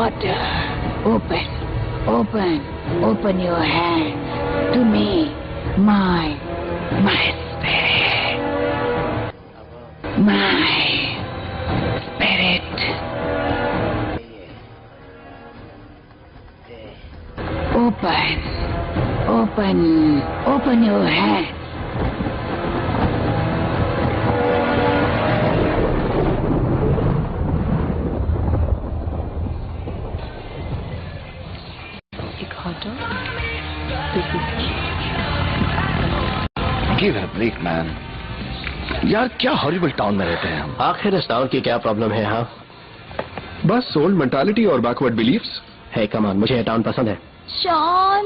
water. Open your hand to me, my spirit, my spirit. Open your hand. Give a break, man. यार क्या horrible town में रहते हैं हम। आखिर इस टाउन की क्या प्रॉब्लम है? हाँ बस ओल्ड मेंटालिटी और बैकवर्ड बिलीफ्स है। कमान, मुझे ये टाउन पसंद है। Shawn,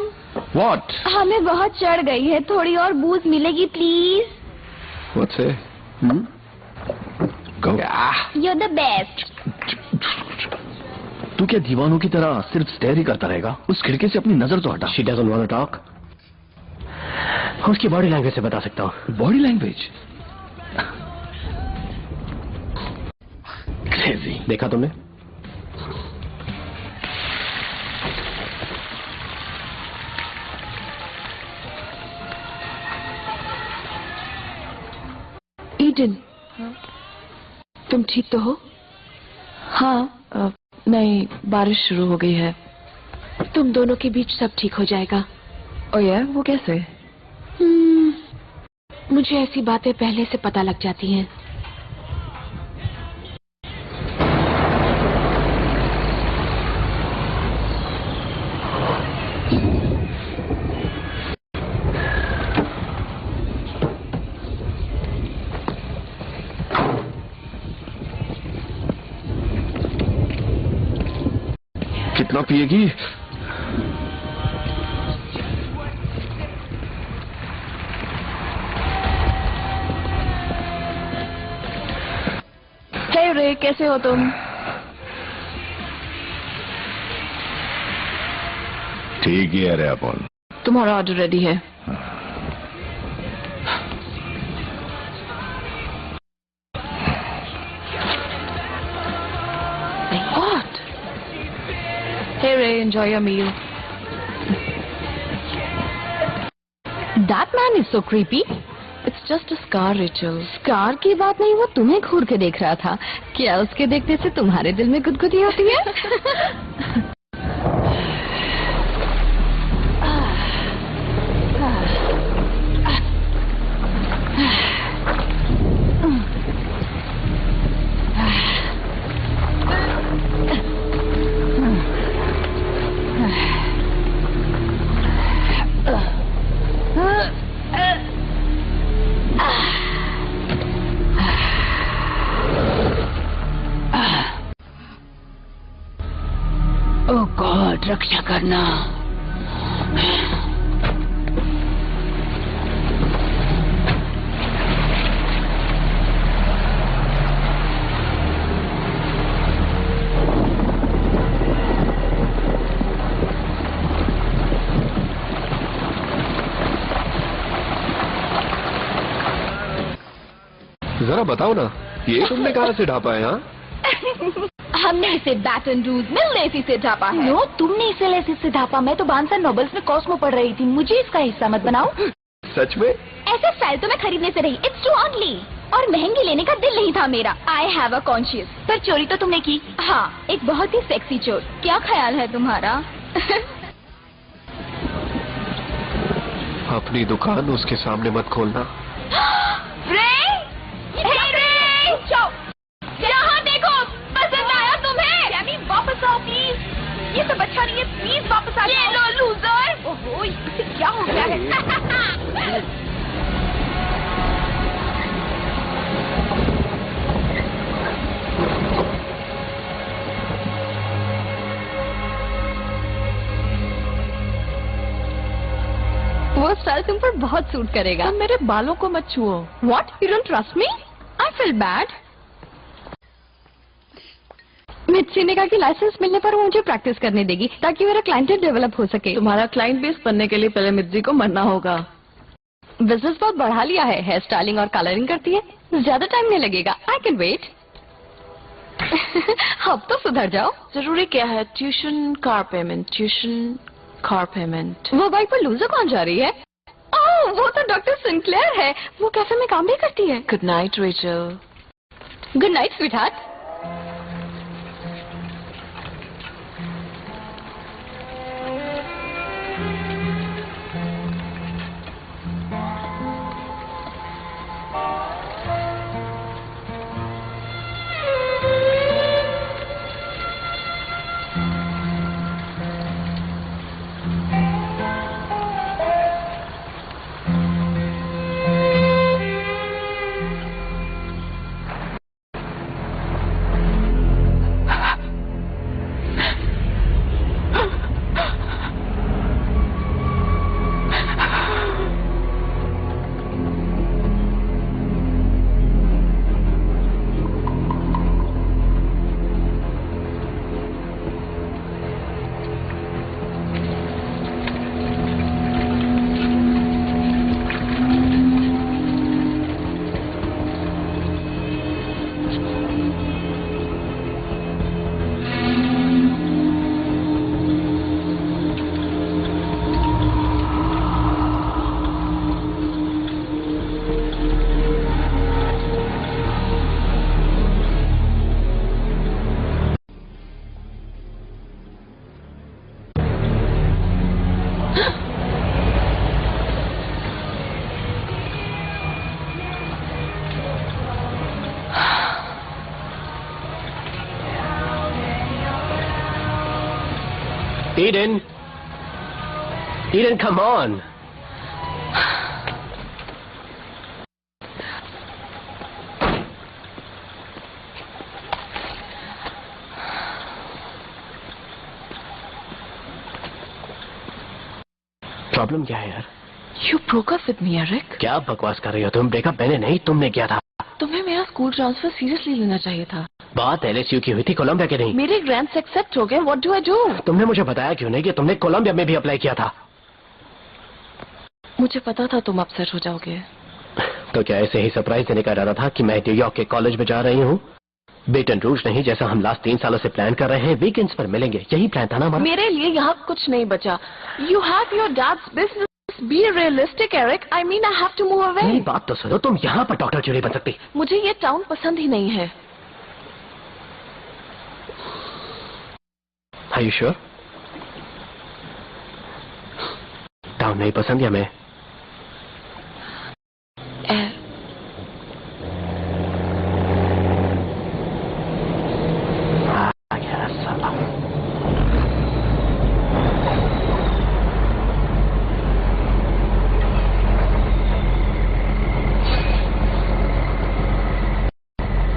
What? हमें बहुत चढ़ गई है, थोड़ी और बूज मिलेगी please? What's it? Go. You the best. तू क्या दीवानों की तरह सिर्फ स्टेयर ही करता रहेगा? उस खिड़की से अपनी नजर तो हटा। She doesn't want to talk. उसकी बॉडी लैंग्वेज से बता सकता हूँ। Body language? क्रेजी। देखा तुमने? ईडन, तुम ठीक तो हो? हाँ, नहीं, बारिश शुरू हो गई है। तुम दोनों के बीच सब ठीक हो जाएगा। ओ यार, वो कैसे? मुझे ऐसी बातें पहले से पता लग जाती हैं। कितना पिएगी? हे रे, कैसे हो तुम? ठीक ही है रे अपन। तुम्हारा ऑर्डर रेडी है। What? Hey Ray, enjoy your meal. That man is so creepy. It's just a scar, Rachel. Car की बात नहीं, वो तुम्हें घूर के देख रहा था। क्या उसके देखने से तुम्हारे दिल में गुदगुदी होती है? ओह गॉड, रक्षा करना। जरा बताओ ना, ये तुमने कहाँ से ढापा है? हाँ, हमने इसे बैटन रूज में लेसी से ढापा है। नो, तुमने इसे लेसी से ढापा। मैं तो बांसर नोबल्स में कॉस्मो पढ़ रही थी। मुझे इसका हिस्सा मत बनाओ। सच में? ऐसे स्टाइल तो मैं खरीदने से रही। It's two only. और महंगी लेने का दिल नहीं था मेरा। I have a conscious. पर चोरी तो तुमने की। हाँ, एक बहुत ही सेक्सी चोर। क्या ख्याल है तुम्हारा? अपनी दुकान उसके सामने मत खोलना। यहाँ देखो, पसंद आया तुम्हें? यानी वापस आओ प्लीज। ये सब अच्छा नहीं है, प्लीज वापस आ जाओ। ये लो लूजर। ओहो, इसे क्या हो गया है? वो स्टाइल तुम पर बहुत सूट करेगा। तुम मेरे बालों को मत छुओ। What? You don't trust me? I feel bad. मिर्ची ने कहा कि लाइसेंस मिलने पर वो मुझे प्रैक्टिस करने देगी ताकि मेरा क्लाइंटेल डेवलप हो सके। तुम्हारा क्लाइंट बेस बनने के लिए पहले मिर्ची को मरना होगा। बिजनेस बहुत बढ़ा लिया है। हेयर स्टाइलिंग और कलरिंग करती है। ज्यादा टाइम नहीं लगेगा। I can wait. अब तो सुधर जाओ। जरूरी क्या है? Tuition car payment. वो बाइक पर लूजर कौन जा रही है? ओह, वो तो डॉक्टर सिंक्लेयर है। वो कैफे में काम भी करती है। Good night Rachel. Good night sweetheart. Eden, come on. Problem क्या है यार? You broke up with me, Eric. क्या बकवास कर रही हो तुम? ब्रेकअप मैंने नहीं, तुमने किया था। तुम्हें मेरा स्कूल ट्रांसफर सीरियसली लेना चाहिए था। बात LSU की हुई थी, कोलंबिया की नहीं। मेरे ग्रांट्स एक्सेप्ट हो गए। What do I do? तुमने मुझे बताया क्यों नहीं कि तुमने कोलंबिया में भी अप्लाई किया था? मुझे पता था तुम अपसेट हो जाओगे। तो क्या ऐसे ही सरप्राइज देने का इरादा था कि मैं न्यूयॉर्क के कॉलेज में जा रही हूँ? बेटन रूज नहीं, जैसा हम लास्ट 3 सालों से प्लान कर रहे हैं, वीकेंड्स पर मिलेंगे, यही प्लान था ना हमारा? मेरे लिए यहाँ कुछ नहीं बचा। You have your dad's business. Be realistic, Eric. I mean, I have to move away. मेरी बात तो सुनो, तुम यहाँ पर डॉक्टर क्यों नहीं बन सकती? मुझे ये टाउन पसंद ही नहीं है। Are you sure? टाउन नहीं पसंद या मैं?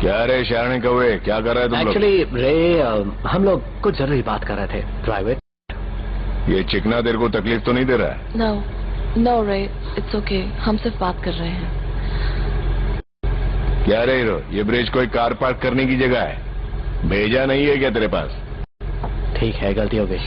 क्या रे शारणी कौवे, क्या कर रहे तुम लोग? एक्चुअली रे, हम लोग कुछ जरूरी बात कर रहे थे, प्राइवेट। ये चिकना तेरे को तकलीफ तो नहीं दे रहा है? No, Ray, it's okay. हम सिर्फ बात कर रहे हैं। क्या रे हीरो, ये ब्रिज कोई कार पार्क करने की जगह है? भेजा नहीं है क्या तेरे पास? ठीक है, गलती हो गई।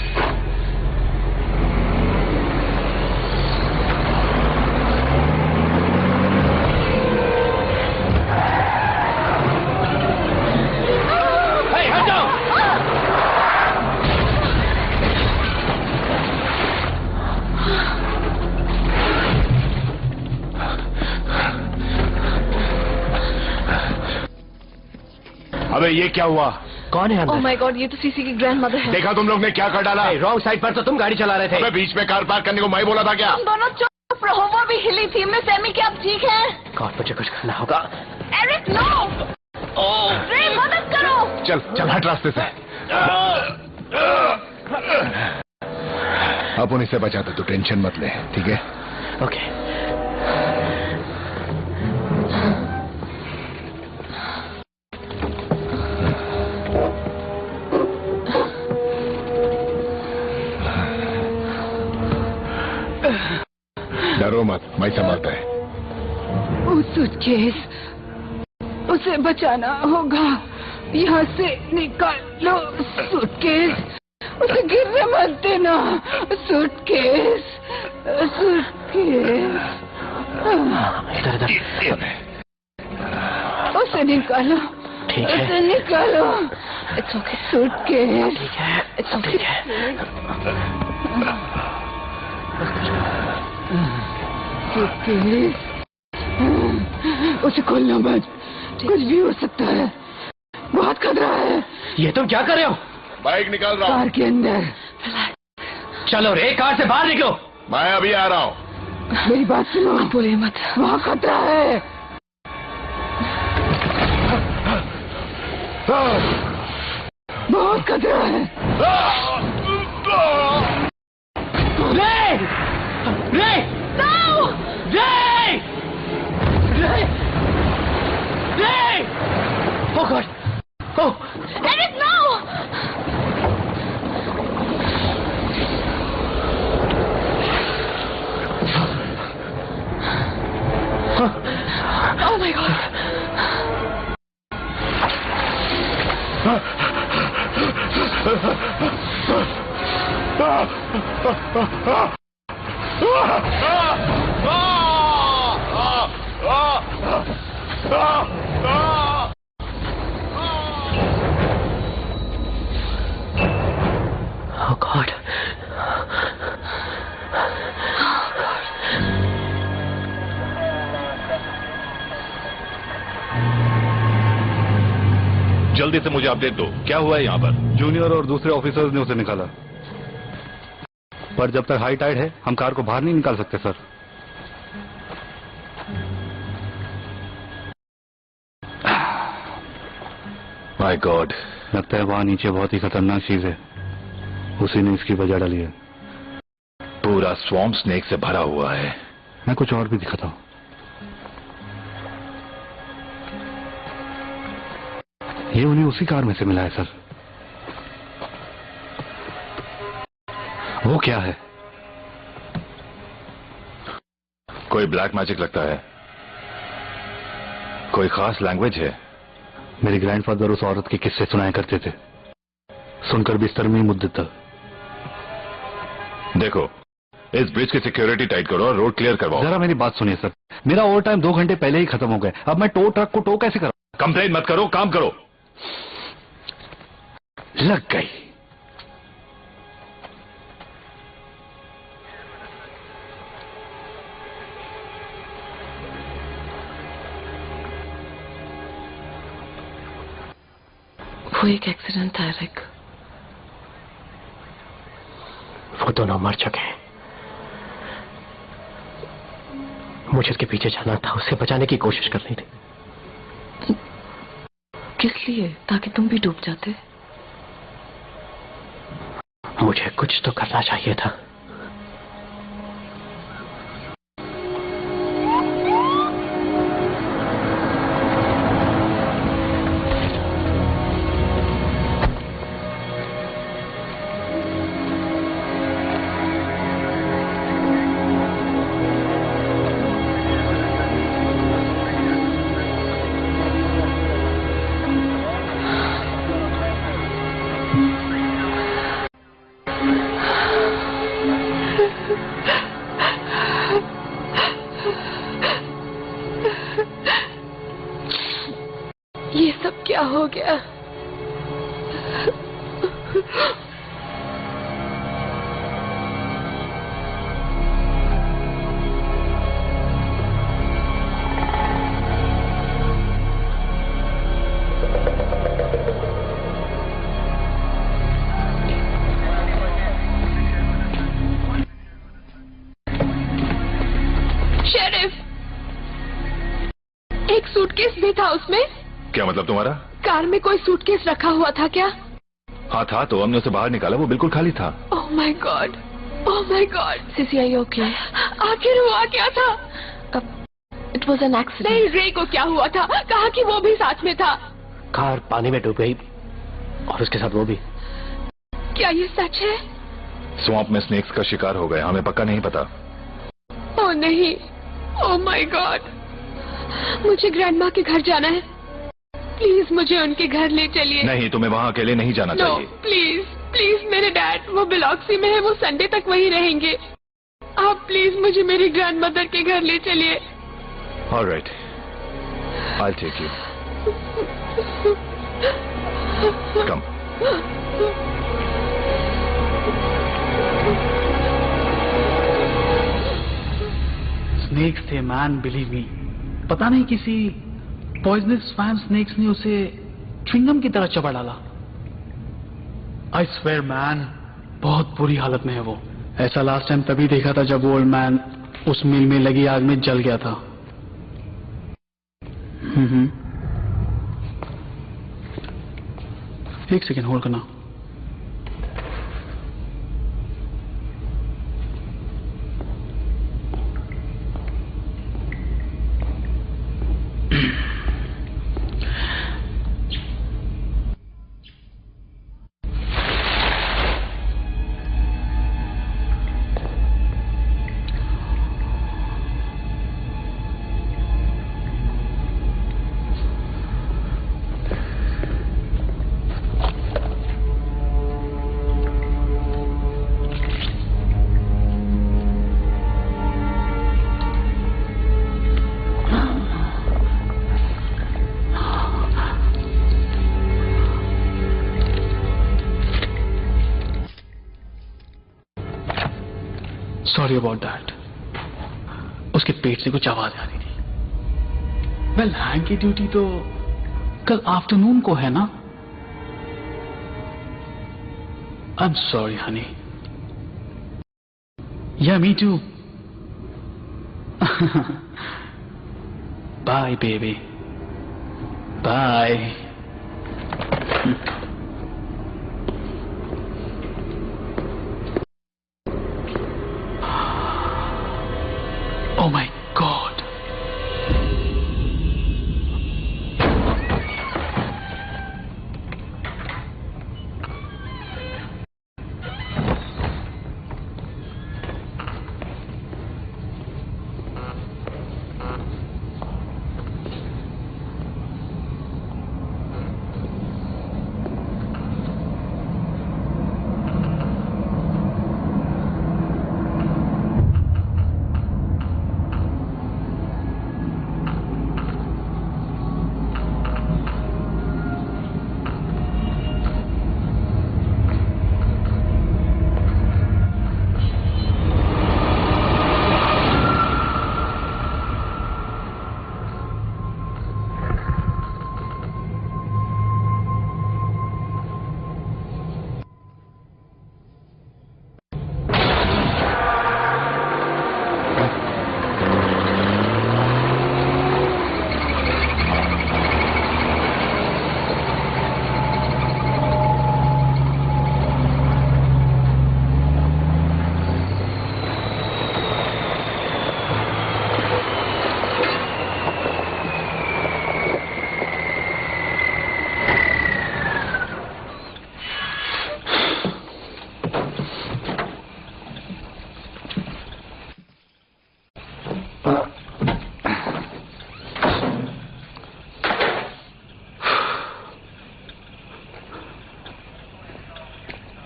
अबे ये क्या हुआ? कौन है अंदर? Oh my God, ये तो सीसी की ग्रैंडमदर है। देखा तुम लोग ने क्या कर डाला? रॉन्ग साइड पर तो तुम गाड़ी चला रहे थे। अबे बीच में कार पार्क करने को मैं बोला था क्या? तुम दोनों चुप रहो, वो भी हिली थी। मिस एमी, क्या आप ठीक हैं? गॉड, मुझे कुछ करना होगा। Eric, no! रे, मदद करो! चल चल, हट रास्ते से। अब उन्हीं से बचा दे, तू टेंशन मत ले, ठीक है? ओके। डरो मत, मैं संभालता है। वो सूटकेस, उसे बचाना होगा। यहाँ से निकालो सूटकेस, उसे गिरने मत देना। सूटकेस, सूटकेस, इधर इधर। उसे निकालो। ठीक है। इसे निकालो। It's okay. सूटकेस। ठीक है, सब ठीक है। सूटकेस। उसे खोलना मत, कुछ भी हो सकता है, बहुत खतरा है। ये तुम क्या कर रहे हो? बाइक निकाल रहा कार हूँ। के अंदर। चलो रे, कार से बाहर निकलो। मैं अभी आ रहा हूँ। मेरी बात सुनो। बोले मत, वहाँ खतरा है। बहुत खतरा है। रे! रे! No! रे! रे! रे! Oh God! Oh! Eric, no! Oh my God! Oh God! जल्दी से मुझे अपडेट दो, क्या हुआ है यहाँ पर? जूनियर और दूसरे ऑफिसर्स ने उसे निकाला, पर जब तक हाई टाइड है हम कार को बाहर नहीं निकाल सकते सर। माय गॉड, लगता है वहां नीचे बहुत ही खतरनाक चीज है, उसी ने इसकी वजह डाली है। पूरा स्वॉम्प स्नेक से भरा हुआ है। मैं कुछ और भी दिखाता हूँ। ये उन्हें उसी कार में से मिला है सर। वो क्या है? कोई ब्लैक मैजिक लगता है। कोई खास लैंग्वेज है। मेरे ग्रैंडफादर उस औरत के किस्से सुनाया करते थे, सुनकर बिस्तर में ही मुद्दत था। देखो, इस ब्रिज की सिक्योरिटी टाइट करो और रोड क्लियर करवाओ। जरा मेरी बात सुनिए सर, मेरा ओवर टाइम 2 घंटे पहले ही खत्म हो गया। अब मैं टो ट्रक को टो कैसे करूं? कंप्लेन मत करो, काम करो। लग गई। वो एक एक्सीडेंट था रिक। वो दोनों मर चुके हैं। मुझे उसके पीछे जाना था, उससे बचाने की कोशिश करनी थी। किस लिए? ताकि तुम भी डूब जाते। मुझे कुछ तो करना चाहिए था। ये सब क्या हो गया? शेरिफ, एक सूटकेस भी था उसमें। क्या मतलब तुम्हारा? कार में कोई सूटकेस रखा हुआ था क्या? हाँ था, तो हमने उसे बाहर निकाला, वो बिल्कुल खाली था। Oh my god, oh my god. Sissy, are you okay? आखिर हुआ क्या था? It was an accident. नहीं, रे को क्या हुआ था? कहा कि वो भी साथ में था। कार पानी में डूब गई और उसके साथ वो भी। क्या ये सच है? स्वॉम्प में स्नेक्स का शिकार हो गया, हमें पक्का नहीं पता। ओह नहीं, ओह माय गॉड। मुझे ग्रैंडमा के घर जाना है, प्लीज मुझे उनके घर ले चलिए। नहीं, तुम्हें वहां अकेले नहीं जाना नो चाहिए। प्लीज प्लीज, मेरे डैड वो बिलॉक्सी में है, वो संडे तक वहीं रहेंगे। आप प्लीज मुझे मेरी ग्रैंडमदर के घर ले चलिए। Alright, I'll take you. Come. Snakes थे मैन, बिलीव मी। पता नहीं किसी पॉइजनस स्वैम स्नेक्स ने उसे च्युइंगम की तरह चबा डाला। आई स्वेयर मैन, बहुत बुरी हालत में है वो। ऐसा लास्ट टाइम तभी देखा था जब वो ओल्ड मैन उस मिल में लगी आग में जल गया था। एक सेकेंड होल्ड करना। Sorry about that. उसके पेट से कुछ आवाज आ रही थी। वेल, हैंग की ड्यूटी तो कल आफ्टरनून को है ना। I am sorry honey. Yeah me too. Bye baby, bye. Oh my God.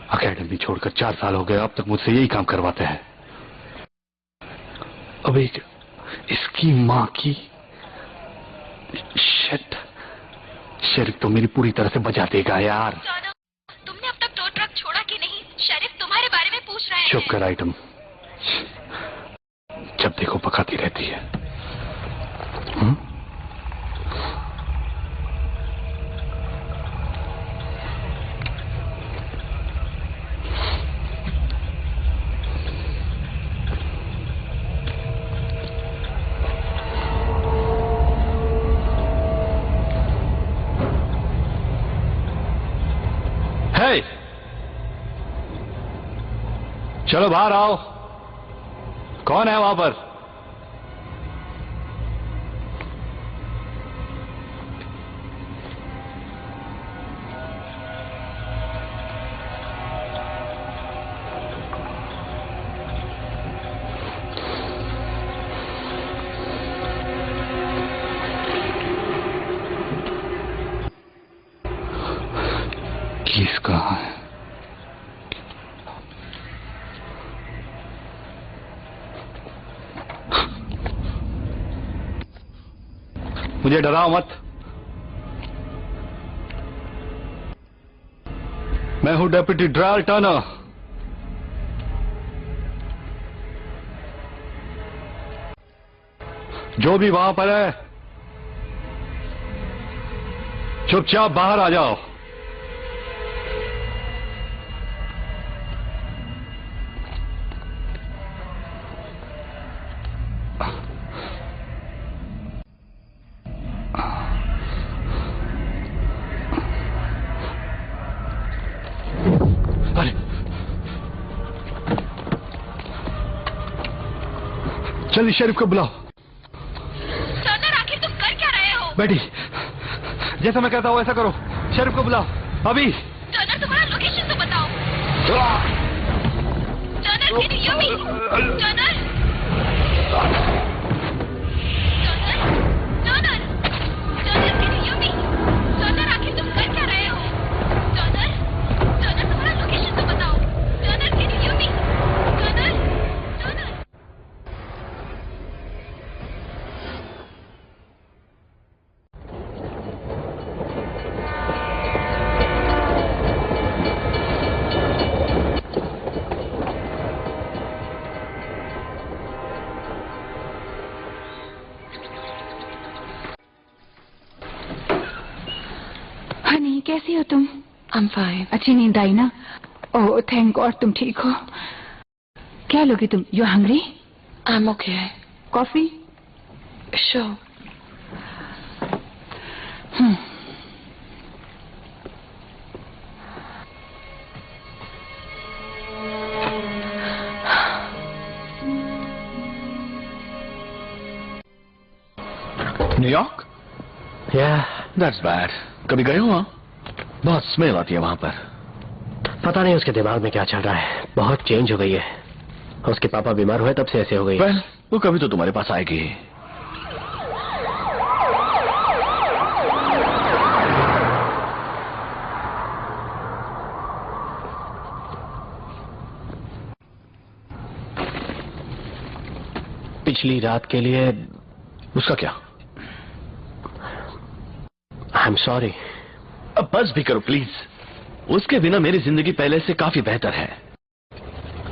Academy छोड़कर 4 साल हो गए, अब तक मुझसे यही काम करवाते हैं। अब एक इसकी मां की शिट, शेरिफ तो मेरी पूरी तरह से बजा देगा यार। तुमने अब तक टो ट्रक छोड़ा कि नहीं? शेरिफ तुम्हारे बारे में पूछ रहे हैं। चुप कर आइटम, जब देखो पकाती रहती है। हे, चलो बाहर आओ। कौन है वहां पर? कीस कहाँ है? मुझे डराओ मत। मैं हूं डेप्यूटी ड्रायर टर्नर। जो भी वहां पर है, चुपचाप बाहर आ जाओ। अरे चलिए शरीफ को बुलाओ। टर्नर, आखिर तुम कर क्या रहे हो? बेटी, जैसा मैं कहता हूं ऐसा करो। शरीफ को बुलाओ अभी। टर्नर, तुम्हारा लोकेशन तो बताओ। Turner, can you hear me? Turner, Turner, Turner, Turner, can you hear me? Turner, आखिर तुम कर क्या रहे हो? टर्नर, टर्नर, तुम्हारा लोकेशन तो बताओ। Turner, can you hear me? Turner, Turner. Honey, कैसी हो तुम? I'm fine. अच्छी नींद आई ना? ओह थैंक गॉड तुम ठीक हो। क्या लोगी तुम? You hungry? I'm okay. Coffee? Sure. New York? That's bad. कभी गए हो वहां? बहुत स्मेल आती है वहां पर। पता नहीं उसके दिमाग में क्या चल रहा है, बहुत चेंज हो गई है। उसके पापा बीमार हुए तब से ऐसे हो गई। वेल, वो कभी तो तुम्हारे पास आएगी। पिछली रात के लिए उसका क्या? आई एम सॉरी। अब बस भी करो प्लीज। उसके बिना मेरी जिंदगी पहले से काफी बेहतर है।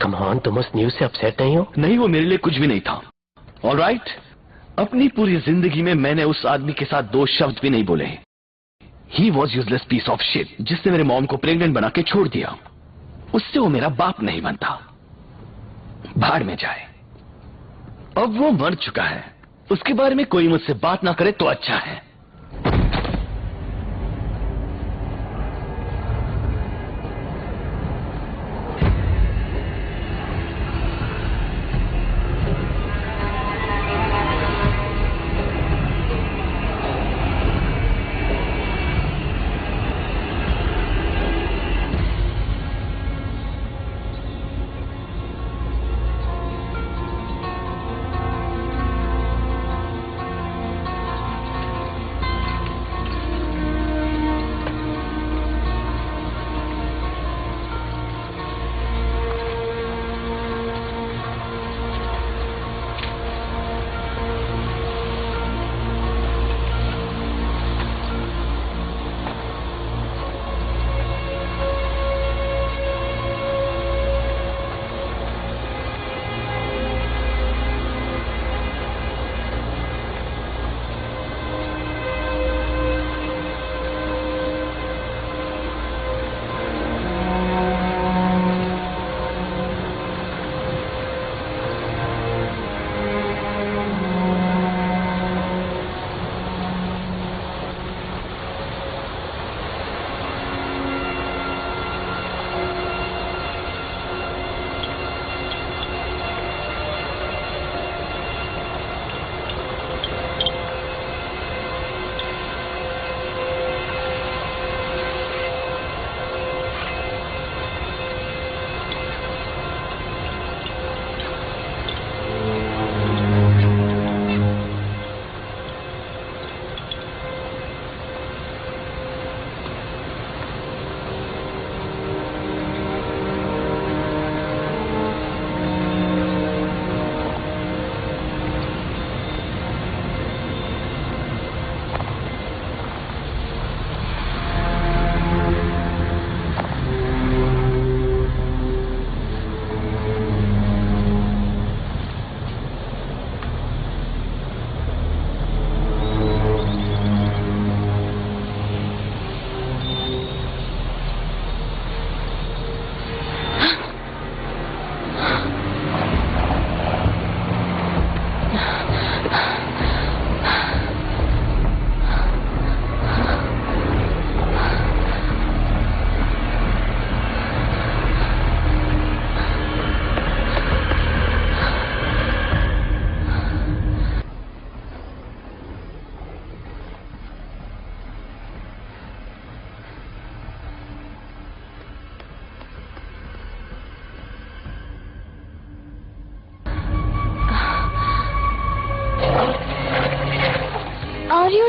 कम ऑन, तुम उस न्यूज से अपसेट नहीं हो? नहीं, वो मेरे लिए कुछ भी नहीं था। ऑलराइट, अपनी पूरी जिंदगी में मैंने उस आदमी के साथ 2 शब्द भी नहीं बोले। He was useless piece of shit, जिसने मेरे मॉम को प्रेग्नेंट बना के छोड़ दिया। उससे वो मेरा बाप नहीं बनता। भाड़ में जाए। अब वो मर चुका है, उसके बारे में कोई मुझसे बात ना करे तो अच्छा है।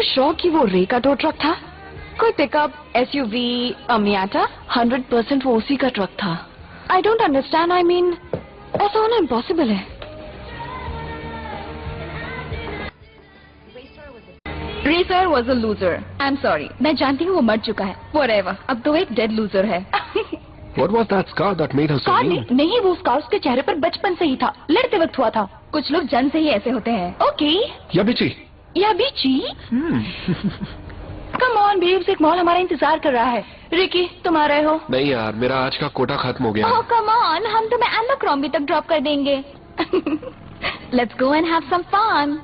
श्योर कि वो रे का टो ट्रक था? कोई पिकअप, एसयूवी, मियाटा? 100% वो उसी का ट्रक था। I don't understand, I mean ऐसा होना इम्पॉसिबल है। Racer was a loser. I am sorry, मैं जानती हूँ वो मर चुका है। Whatever, अब तो एक डेड लूजर है। What was that scar that made her so car mean? नहीं, वो स्कार उसके चेहरे पर बचपन से ही था, लड़ते वक्त हुआ था। कुछ लोग जन्म से ही ऐसे होते हैं। ओके, या बिची? या बीची? कम ऑन बेब्स, एक मॉल हमारा इंतजार कर रहा है। रिकी, तुम आ रहे हो? नहीं यार, मेरा आज का कोटा खत्म हो गया। ओह कम ऑन, हम तुम्हें एम्बरक्रॉम्बी तक ड्रॉप कर देंगे। Let's go and have some fun.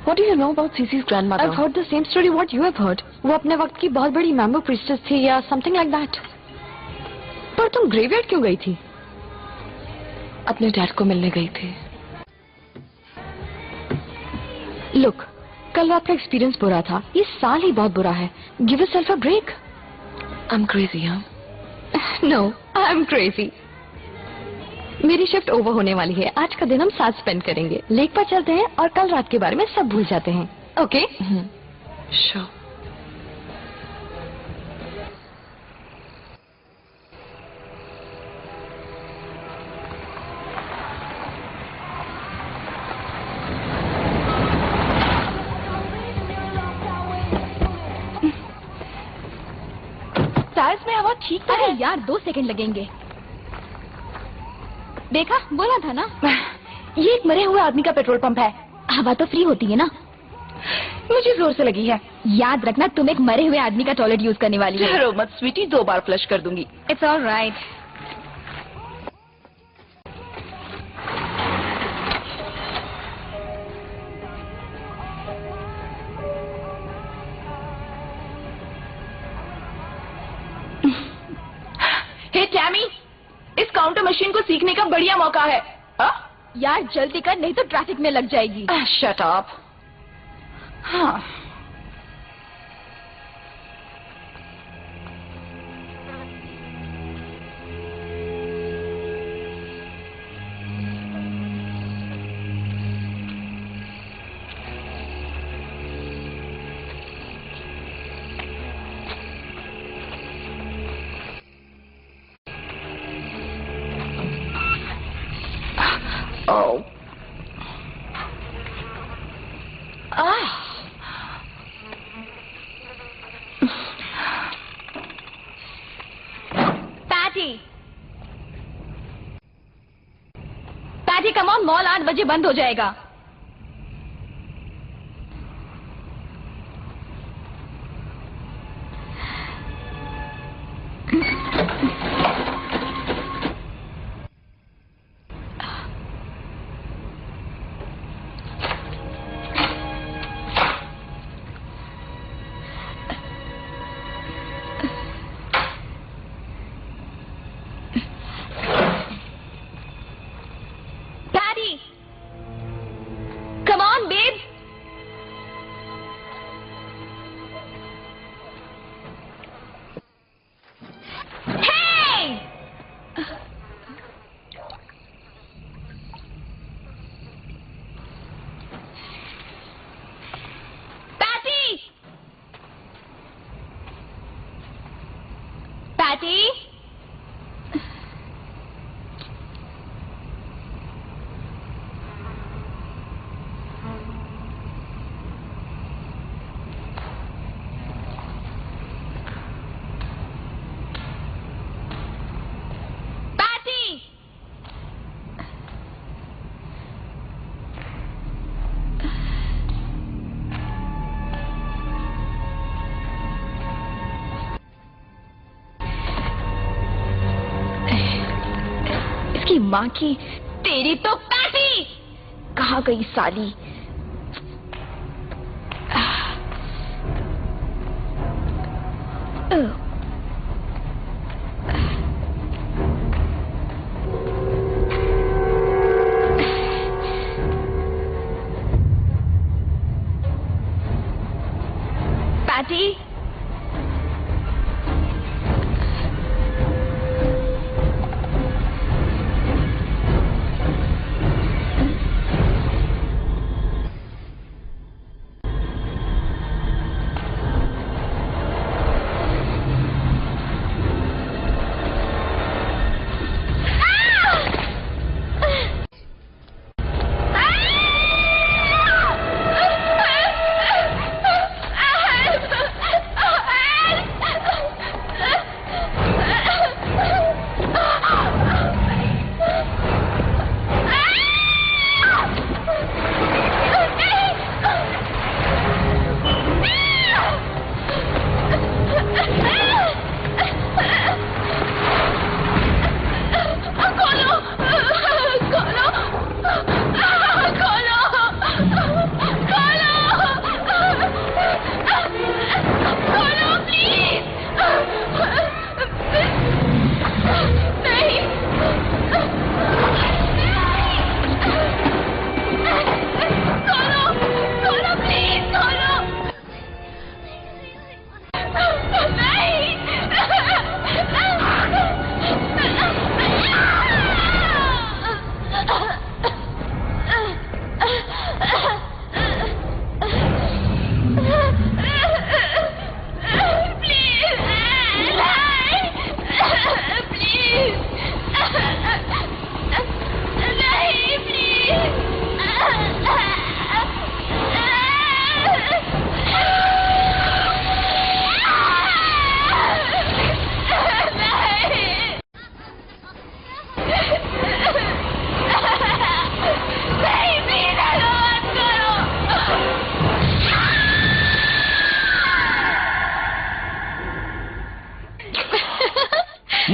What do you know about Cece's grandmother? I've heard the same story what you have heard. वो अपने वक्त की बहुत बड़ी मैम्बो प्रीस्टेस थी या something like that. पर तुम ग्रेवयार्ड क्यों गई थी? अपने डैड को मिलने गई थी। Look, कल रात का एक्सपीरियंस बुरा था, ये साल ही बहुत बुरा है। Give yourself a break. I'm crazy, huh? No, I'm crazy. मेरी शिफ्ट ओवर होने वाली है। आज का दिन हम साथ स्पेंड करेंगे। लेक पर चलते हैं और कल रात के बारे में सब भूल जाते हैं। ओके? श्योर। टायर्स में हवा ठीक है यार, 2 सेकंड लगेंगे। देखा, बोला था ना। ये एक मरे हुए आदमी का पेट्रोल पंप है। हवा तो फ्री होती है ना। मुझे जोर से लगी है। याद रखना, तुम एक मरे हुए आदमी का टॉयलेट यूज करने वाली हो। डरो मत स्वीटी, 2 बार फ्लश कर दूंगी। It's all right. Hey Tammy, इस काउंटर मशीन को सीखने का बढ़िया मौका है। यार जल्दी कर, नहीं तो ट्रैफिक में लग जाएगी। Shut up. हाँ, Oh. Patty come on, mall 8 बजे बंद हो जाएगा। Come on, babe. Hey! Patty! Patty? इसकी माँ की, तेरी तो पैटी! कहाँ गई साली? पैटी?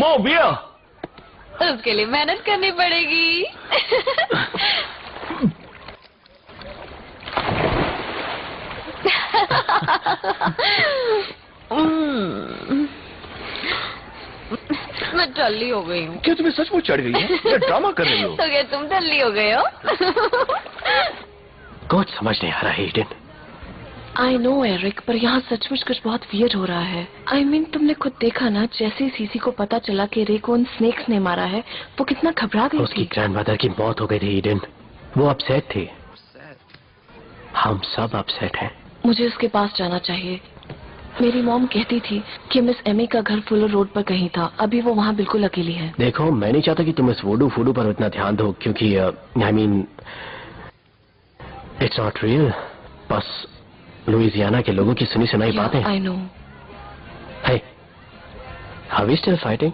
More beer. उसके लिए मेहनत करनी पड़ेगी। मैं टल्ली हो गई हूँ। क्या तुम्हें सचमुच चढ़ गई है या ड्रामा कर रही हो? तो क्या तुम टल्ली हो गए हो? कुछ समझ नहीं आ रहा है ईडन। आई नो एरिक, पर यहाँ सचमुच कुछ बहुत वियर्ड हो रहा है। आई मीन तुमने खुद देखा ना, जैसे ही सीसी को पता चला कि रे को उन स्नेक्स ने मारा है, वो कितना घबरा गई उसकी थी। ग्रैंडमदर की मौत हो गई थी ईडन। वो अपसेट थी। हम सब अपसेट हैं। मुझे उसके पास जाना चाहिए। मेरी मॉम कहती थी कि मिस एमी का घर फुलर रोड पर कहीं था। अभी वो वहाँ बिल्कुल अकेली है। देखो, मैं नहीं चाहता कि तुम इस वोडू फूडू पर इतना ध्यान दो, क्योंकि I mean it's not real. बस लुइसियाना के लोगों की सुनी सुनाई बातें। I know. Hey, are we still fighting?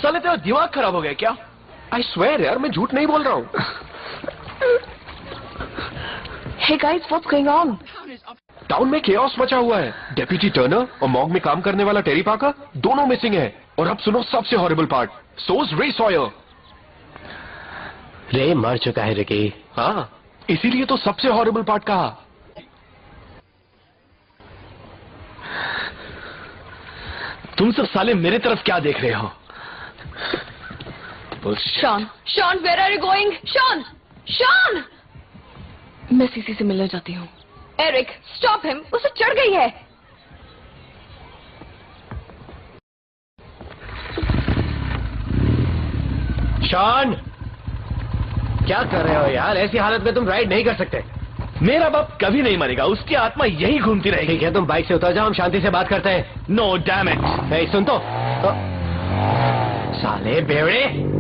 साले तेरा दिमाग खराब हो गया क्या? I swear यार, मैं झूठ नहीं बोल रहा हूँ। Hey guys, what's going on? Town में केओस मचा हुआ है। डेप्यूटी टर्नर और मॉग में काम करने वाला टेरी पाकर दोनों मिसिंग हैं। और अब सुनो सबसे हॉरिबल पार्ट। सोज रे सॉयर। रे मर चुका है रिकी। हाँ, इसीलिए तो सबसे हॉरिबल पार्ट कहा। तुम सब साले मेरे तरफ क्या देख रहे हो? Shawn, Shawn, where are you going? Shawn, Shawn! मैं सीसी से मिलने जाती हूँ। एरिक, स्टॉप हिम, उसे चढ़ गई है। शॉन, क्या कर रहे हो यार? ऐसी हालत में तुम राइड नहीं कर सकते। मेरा बाप कभी नहीं मरेगा, उसकी आत्मा यही घूमती रहेगी। ठीक है, तुम बाइक से उतर जाओ, हम शांति से बात करते हैं। No damn it. सुन तो साले बेवड़े।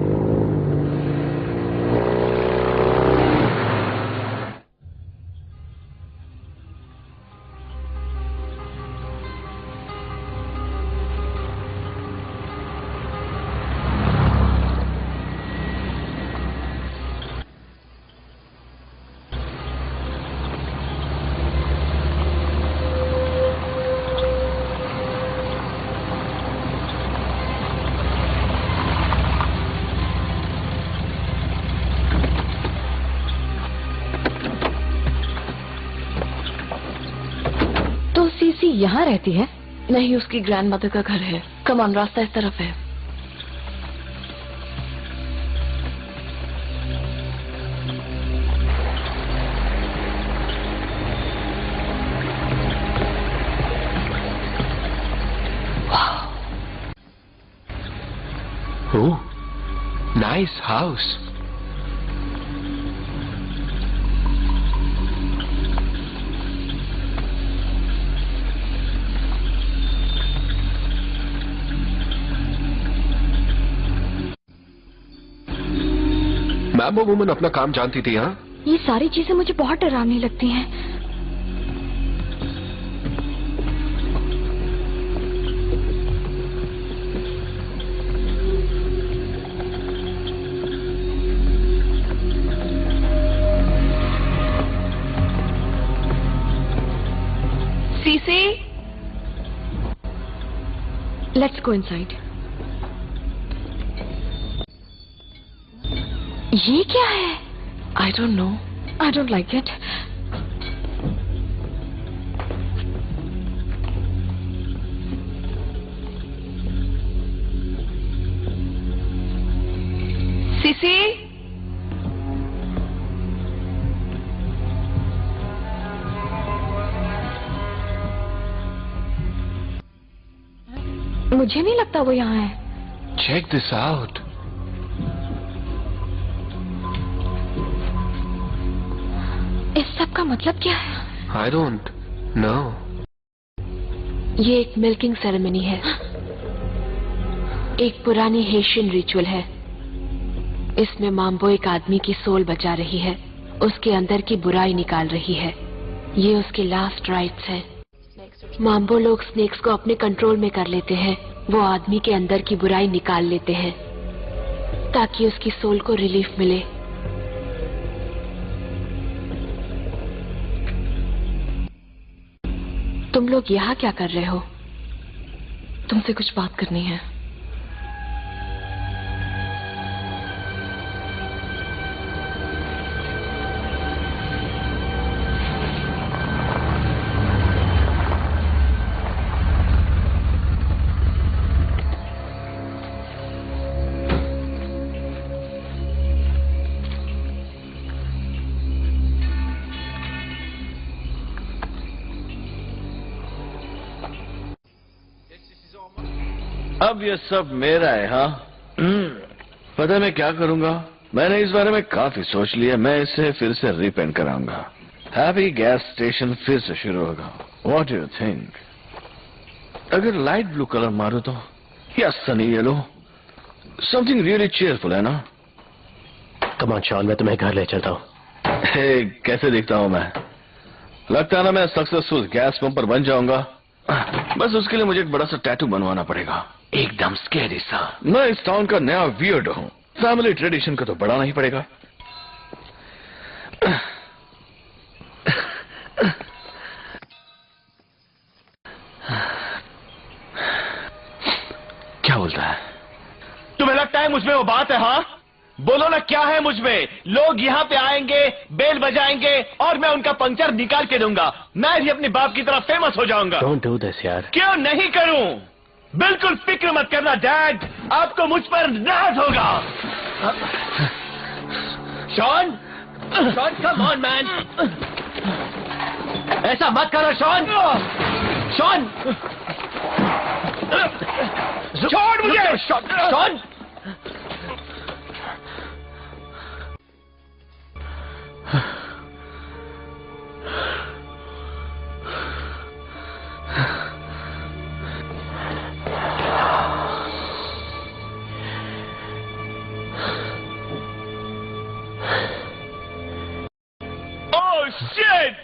सीसी यहाँ रहती है? नहीं, उसकी ग्रैंडमदर का घर है। कम ऑन, रास्ता इस तरफ है। ओह, नाइस हाउस। मैम, वो वुमन अपना काम जानती थी। हाँ, ये सारी चीजें मुझे बहुत डरावनी लगती हैं। Sissy, let's go inside. ये क्या है? I don't know. I don't like it. Sissy, मुझे नहीं लगता वो यहाँ है। Check this out. इस सब का मतलब क्या है? I don't know. ये एक मिल्किंग सेरेमनी है। एक पुरानी हेशियन रिचुअल है। इसमें माम्बो एक आदमी की सोल बचा रही है, उसके अंदर की बुराई निकाल रही है। ये उसके लास्ट राइट्स है। माम्बो लोग स्नेक्स को अपने कंट्रोल में कर लेते हैं। वो आदमी के अंदर की बुराई निकाल लेते हैं ताकि उसकी सोल को रिलीफ मिले। तुम लोग यहाँ क्या कर रहे हो? तुमसे कुछ बात करनी है। अब ये सब मेरा है, हाँ? पता है मैं क्या करूंगा? मैंने इस बारे में काफी सोच लिया। मैं इसे फिर से रिपेंट कराऊंगा। हैप्पी गैस स्टेशन फिर से शुरू होगा। What do you think? अगर लाइट ब्लू कलर मारो तो, या Sunny yellow, something really cheerful, है ना? कम ऑन शॉन, मैं तुम्हें घर ले चलता हूँ। हे, कैसे दिखता हूं मैं? लगता है ना मैं सक्सेसफुल गैस पंपर बन जाऊंगा। बस उसके लिए मुझे एक बड़ा सा टैटू बनवाना पड़ेगा, एकदम स्कैरी सा। मैं इस टाउन का नया वियर्ड हूँ। फैमिली ट्रेडिशन का तो बढ़ाना ही पड़ेगा। क्या बोलता है? तुम्हें लगता है मुझमें वो बात है? हाँ, बोलो ना, क्या है मुझमें? लोग यहाँ पे आएंगे, बेल बजाएंगे और मैं उनका पंक्चर निकाल के दूंगा। मैं भी अपने बाप की तरह फेमस हो जाऊंगा। डोंट डू दिस यार। क्यों नहीं करूं? बिल्कुल फिक्र मत करना डैड, आपको मुझ पर नाज होगा। Shawn, Shawn come on man, ऐसा मत करो शॉन। शॉन, छोड़ मुझे। Shawn, oh shit!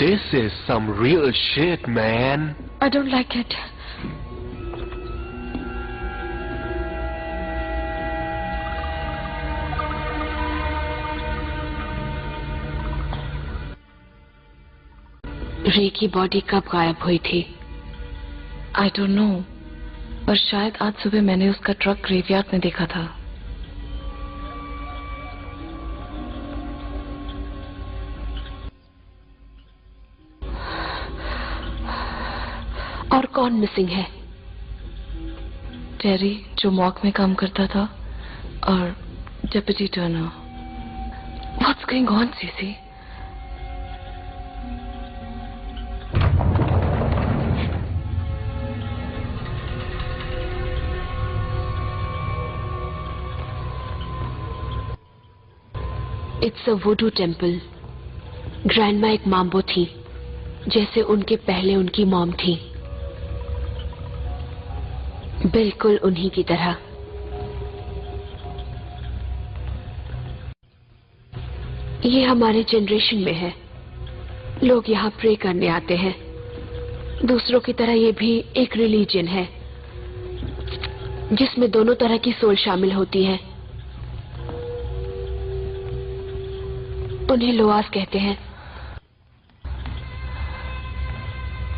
This is some real shit, man. I don't like it. रे की बॉडी कब गायब हुई थी? आई डोंट नो, पर शायद आज सुबह मैंने उसका ट्रक ग्रेवयार्ड में देखा था। और कौन मिसिंग है? टेरी, जो मॉक में काम करता था, और deputy Turner. What's going on CC? It's a वुडू temple. Grandma एक माम्बो थी, जैसे उनके पहले उनकी मॉम थी, बिल्कुल उन्हीं की तरह। ये हमारे जनरेशन में है। लोग यहाँ प्रे करने आते हैं। दूसरों की तरह ये भी एक रिलीजन है, जिसमें दोनों तरह की सोल शामिल होती है। उन्हें लोआस कहते हैं।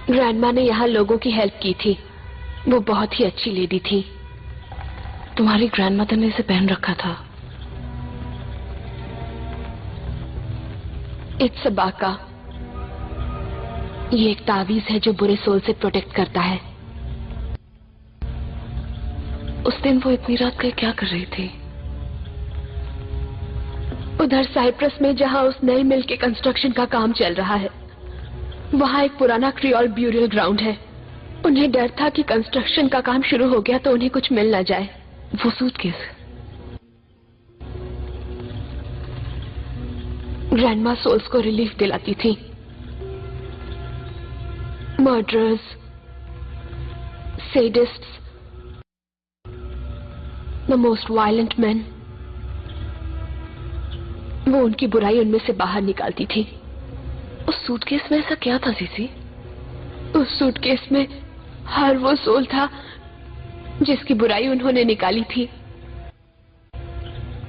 ग्रैंडमा ने यहाँ लोगों की हेल्प की थी। वो बहुत ही अच्छी लेडी थी। तुम्हारी ग्रैंडमदर ने इसे पहन रखा था। इट्स अ बाका। ये एक तावीज है जो बुरे सोल से प्रोटेक्ट करता है। उस दिन वो इतनी रात को क्या कर रही थी? उधर साइप्रस में, जहां उस नई मिल के कंस्ट्रक्शन का काम चल रहा है, वहां एक पुराना क्रियोल ब्यूरियल ग्राउंड है। उन्हें डर था कि कंस्ट्रक्शन का काम शुरू हो गया तो उन्हें कुछ मिल न जाए। वो सूटकेस ग्रैंडमा सोल्स को रिलीफ दिलाती थी। Murderers, sadists, the most violent men, वो उनकी बुराई उनमें से बाहर निकालती थी। उस सूटकेस में ऐसा क्या था सीसी? उस सूटकेस में हर वो सोल था जिसकी बुराई उन्होंने निकाली थी।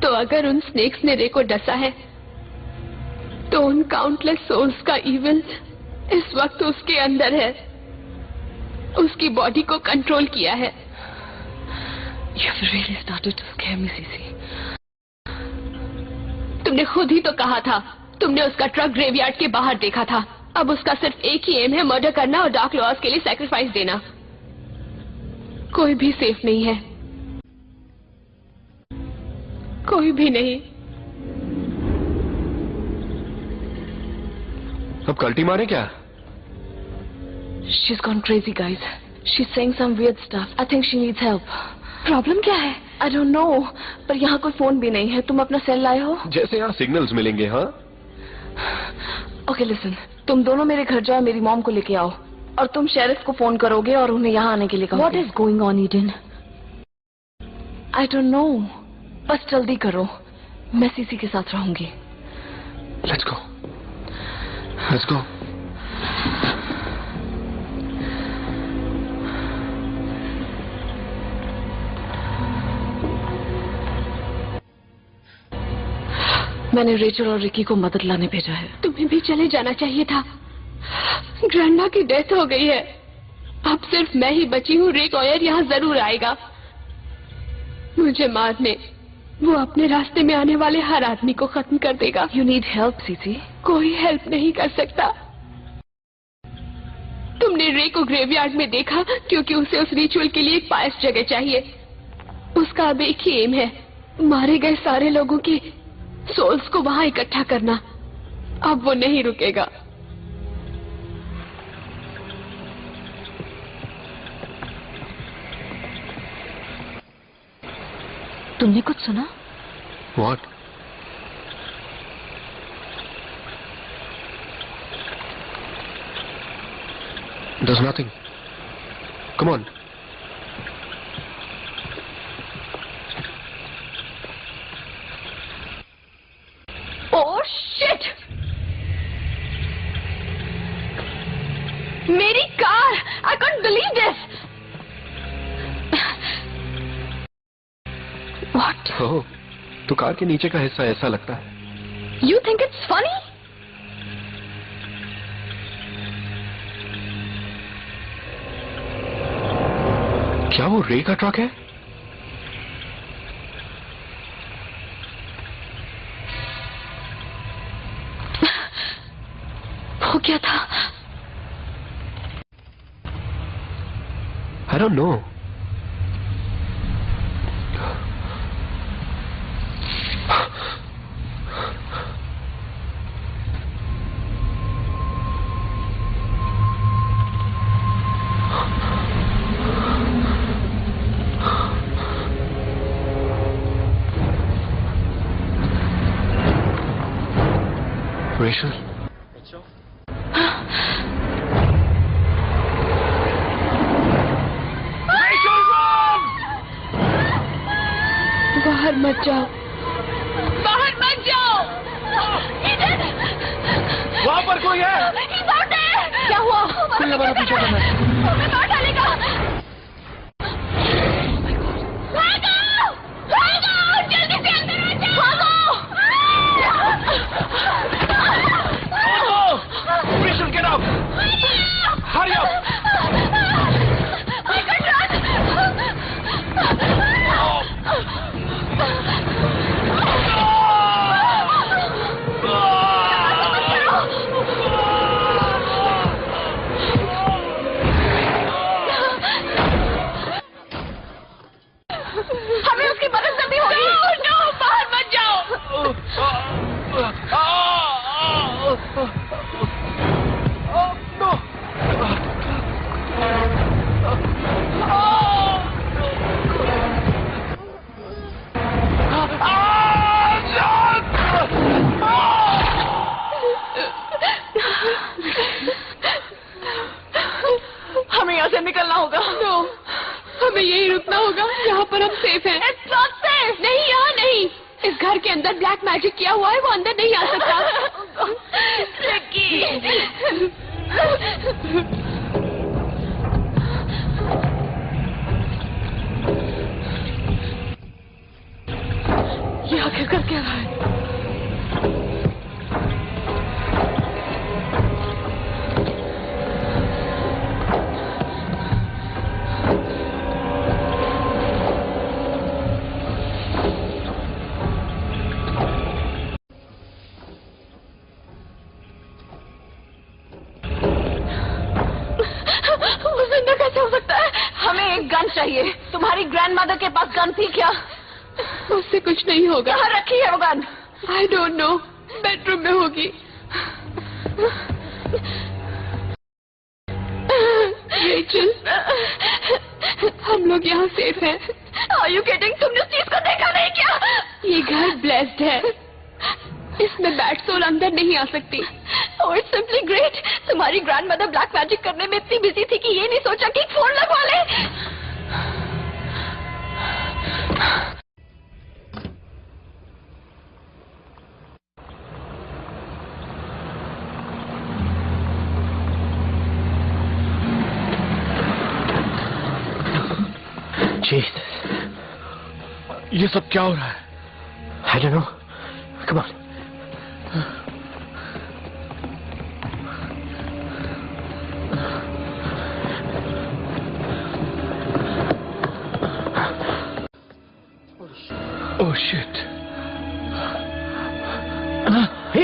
तो अगर उन स्नेक्स ने रे को डसा है तो उन काउंटलेस सोल्स का इविल इस वक्त उसके अंदर है, उसकी बॉडी को कंट्रोल किया है। You've really started to scare me, CC. तुमने खुद ही तो कहा था, तुमने उसका ट्रक ग्रेवयार्ड के बाहर देखा था। अब उसका सिर्फ एक ही एम है, मर्डर करना और डार्क लॉज के लिए सैक्रिफाइस देना। कोई भी सेफ नहीं है, कोई भी नहीं। अब कल्टी मारे क्या? She's gone crazy, guys. She's saying some weird stuff. I think she needs help. Problem क्या है? I don't know. पर यहाँ कोई फोन भी नहीं है। तुम अपना सेल लाए हो? जैसे यहाँ सिग्नल्स मिलेंगे। हाँ ओके लिसन, तुम दोनों मेरे घर जाओ, मेरी मॉम को लेके आओ और तुम शेरिफ को फोन करोगे और उन्हें यहाँ आने के लिए कहोगे। What is going on, Eden? I don't know. बस जल्दी करो, मैं सीसी के साथ रहूंगी। Let's go, let's go. मैंने रेचल और रिकी को मदद लाने भेजा है। तुम्हें भी चले जाना चाहिए था। ग्रैंडा की डेथ हो गई है, अब सिर्फ मैं ही बची हूँ। रिक ऑयर यहाँ जरूर आएगा मुझे मारने। वो अपने रास्ते में आने वाले हर आदमी को खत्म कर देगा। You need help CC. कोई हेल्प नहीं कर सकता। तुमने रे को ग्रेवयार्ड में देखा क्योंकि उसे उस रिचुअल के लिए एक पायस जगह चाहिए। उसका अब एक ही एम है, मारे गए सारे लोगों की सोल्स को वहां इकट्ठा करना। अब वो नहीं रुकेगा। तुमने कुछ सुना? What? There's nothing. Come on. Oh shit! मेरी car! I can't believe this! What? Oh, तो कार के नीचे का हिस्सा ऐसा लगता है। You think it's funny? क्या वो रे का ट्रक है? वो क्या था? I don't know. Rachel? बाहर मत जाओ, बाहर मत जाओ। वहाँ पर कोई है? क्या हुआ? खुलने वाला पीछे करना है। हमें मार डालेगा। भागो! भागो! जल्दी से अंदर आ जाओ! भागो! Rachel, get up! Hurry up! हमें उसकी मदद करनी होगी। नो, बाहर मत जाओ। हमें यहाँ से निकलना होगा। नो, हमें यही रुकना होगा, यहाँ पर हम सेफ हैं। नहीं, यहाँ नहीं। इस घर के अंदर ब्लैक मैजिक किया हुआ है, वो अंदर नहीं आ सकता। ये आखिर कर क्या रहा है? चाहिए। तुम्हारी ग्रैंडमदर के पास गन थी क्या? उससे कुछ नहीं होगा। कहाँ रखी है वो gun? I don't no, bedroom में होगी। रेचल, हम लोग यहाँ सेफ हैं। Are you kidding? तुमने उस चीज को देखा नहीं क्या? ये घर ब्लेस्ड है, इसमें बैड सोल अंदर नहीं आ सकती। Oh, it's simply great. तुम्हारी ग्रैंडमदर ब्लैक मैजिक करने में इतनी बिजी थी कि ये नहीं सोचा कि फोन लगवा ले। Jesus. ये सब क्या हो रहा है? I don't know. Come on. Oh shit.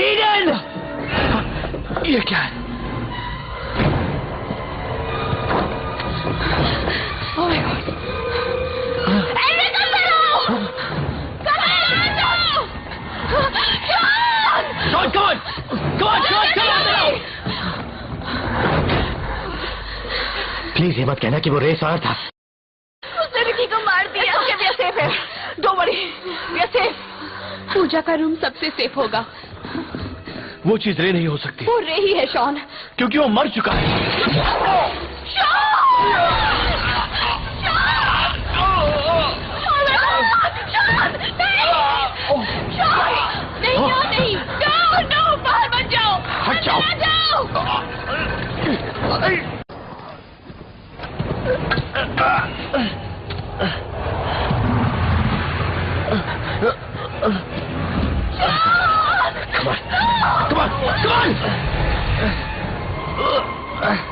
Eden! ये क्या है? Oh my God. प्लीज ये मत कहना कि वो रेस वाला था। उसने रिकी को मार दिया। Okay, we are safe है। Don't worry, we are safe. पूजा का रूम सबसे सेफ होगा। वो चीज रे नहीं हो सकती। वो रे ही है शॉन, क्योंकि वो मर चुका है। नहीं, बाहर मत जाओ। हट जाओ।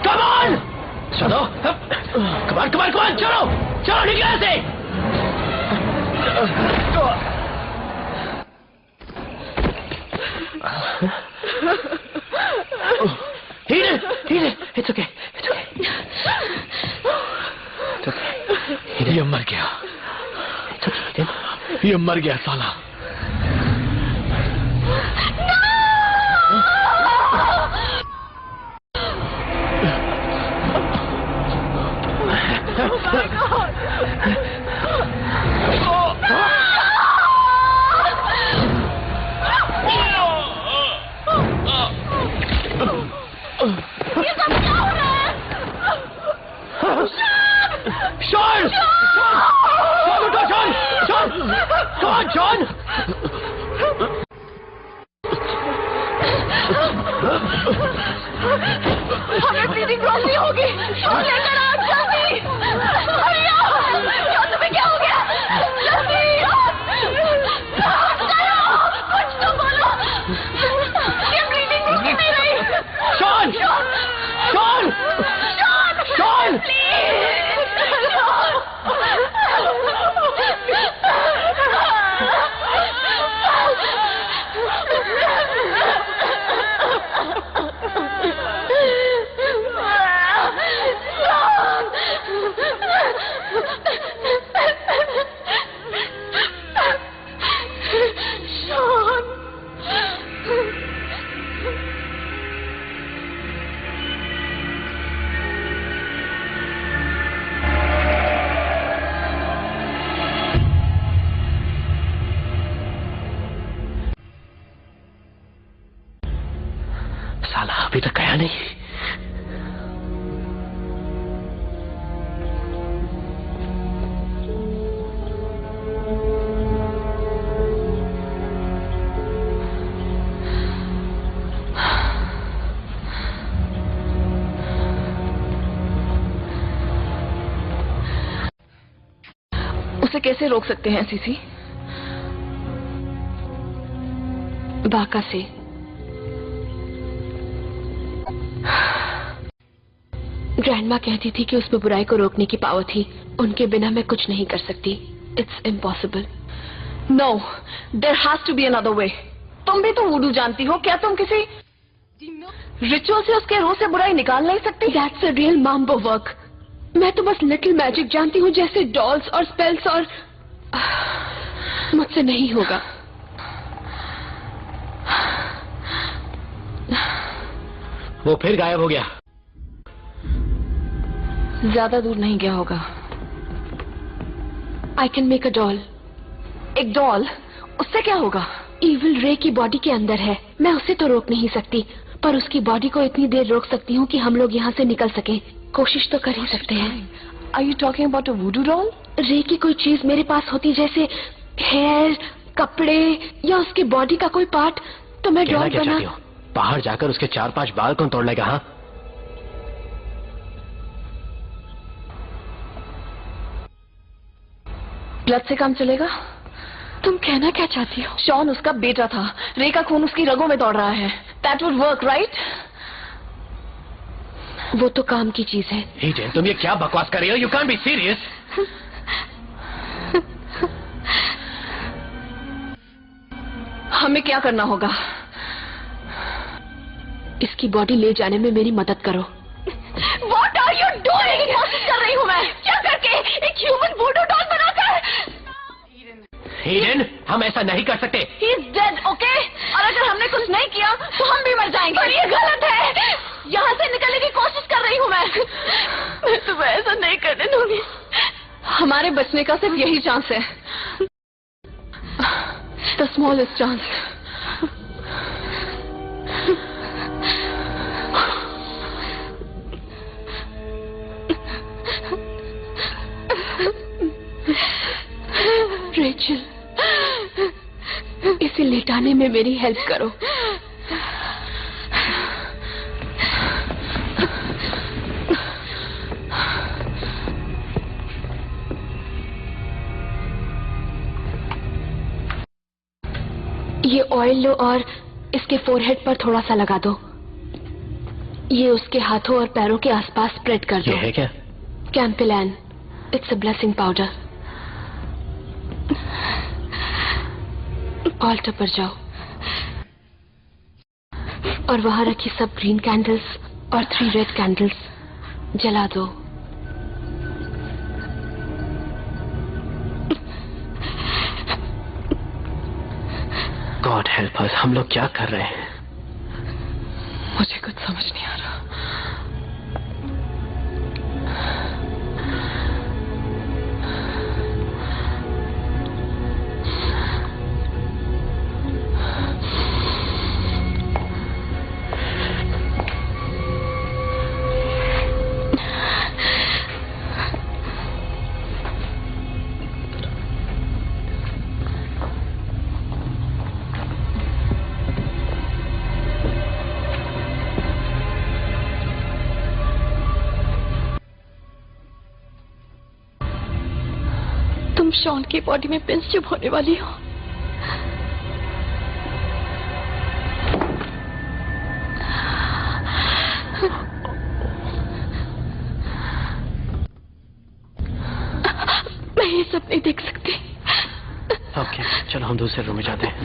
Come on! चलो, come on, चलो निकलो ऐसे। Eden, it's okay. ये मर गया। ये मर गया साला। John! हमें ब्लीडिंग रोशनी होगी। शॉन लेकर आ जल्दी। तुम्हें क्या हो गया? जल्दी कुछ तो बोलो। ये ब्लीडिंग रुक नहीं रही। शॉन! साला अभी तक गया नहीं। इसे कैसे रोक सकते हैं सीसी? बाका से। ग्रैंडमा कहती थी कि उसमें बुराई को रोकने की पावर थी। उनके बिना मैं कुछ नहीं कर सकती। It's impossible. No, there has to be another way. तुम भी तो वुडू जानती हो, क्या तुम किसी रिचुअल से उसके रूह से बुराई निकाल नहीं सकती? That's a real mambo work. मैं तो बस लिटिल मैजिक जानती हूँ, जैसे डॉल्स और स्पेल्स, और मुझसे नहीं होगा। वो फिर गायब हो गया। ज्यादा दूर नहीं गया होगा। I can make a doll. एक डॉल? उससे क्या होगा? इविल रे की बॉडी के अंदर है। मैं उसे तो रोक नहीं सकती, पर उसकी बॉडी को इतनी देर रोक सकती हूँ कि हम लोग यहाँ से निकल सके। कोशिश तो कर ही सकते हैं। Are you talking about a voodoo doll? Ray की कोई चीज मेरे पास होती, जैसे हेयर, कपड़े या उसकी बॉडी का कोई पार्ट, तो मैं डॉल क्या बना। चाहती हो? बाहर जाकर उसके 4-5 बाल कौन तोड़ लेगा? हाँ, ब्लड से काम चलेगा? तुम कहना क्या चाहती हो? शॉन उसका बेटा था। रे का खून उसकी रगों में दौड़ रहा है। That would work, right? वो तो काम की चीज है। ईडन, तुम ये क्या बकवास कर रही हो? You can't be serious. हमें क्या करना होगा? इसकी बॉडी ले जाने में मेरी मदद करो। What are you doing? कोशिश कर रही हूँ मैं। क्या करके? एक ह्यूमन वुडू डॉल बनाकर। ईडन, हम ऐसा नहीं कर सकते। He is dead, okay? और अगर हमने कुछ नहीं किया तो हम भी मर जाएंगे। और ये गलत है। यहाँ से निकलने की कोशिश कर रही हूँ मैं तुम्हें ऐसा नहीं करने दूंगी। हमारे बचने का सिर्फ यही चांस है। The smallest chance. रेचल, इसे लेटाने में मेरी हेल्प करो। ये ऑयल लो और इसके फोरहेड पर थोड़ा सा लगा दो। ये उसके हाथों और पैरों के आसपास स्प्रेड कर दो। ये है क्या? कैम्पिलैन। It's a blessing powder. Altar पर जाओ और वहां रखी सब ग्रीन कैंडल्स और 3 रेड कैंडल्स जला दो। गॉड हेल्प अस, हम लोग क्या कर रहे हैं? मुझे कुछ समझ नहीं आ रहा। तुम शॉन की बॉडी में पिंस चुभ होने वाली हो। मैं ये सब नहीं देख सकती। ओके, चलो हम दूसरे रूम में जाते हैं।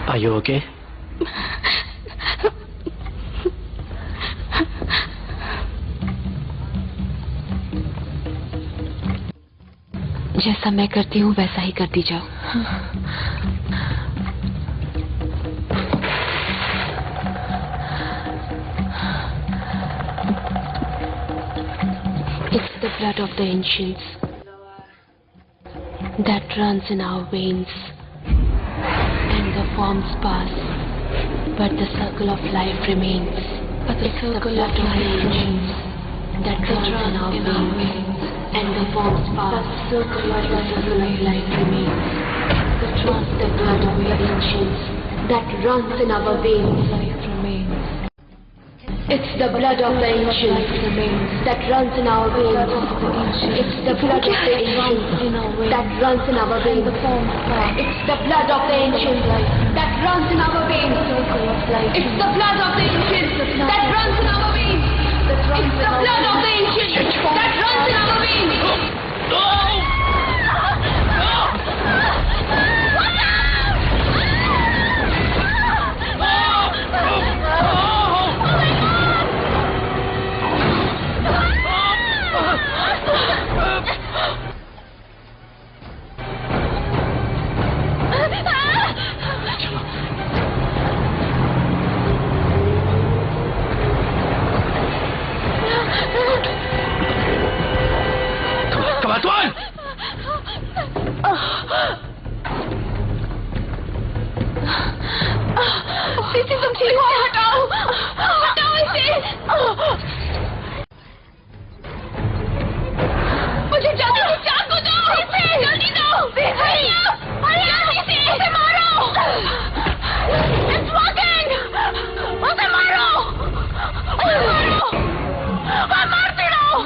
Are you okay? जैसा मैं करती हूँ वैसा ही करती जाओ। It's the blood of the ancients that runs in our veins. The forms pass, but the circle of life remains. But the circle of life remains that runs in our veins. and the forms pass. The circle of life remains. The trust, the blood of the ancients that runs in our veins. Life remains. It's the blood of the ancients that runs in our veins. It's the blood of the ancients that runs in our veins. It's the blood of the ancients that runs in our veins. It's the blood of the ancients that runs in our veins. It's the blood of the ancients that runs in our veins. तुम ठीक हो? हटाओ इसे। मुझे जल्दी से चाकू दो। जल्दी दो। जल्दी से उसे मारो। It's working। उसे मारो। मारते रहो।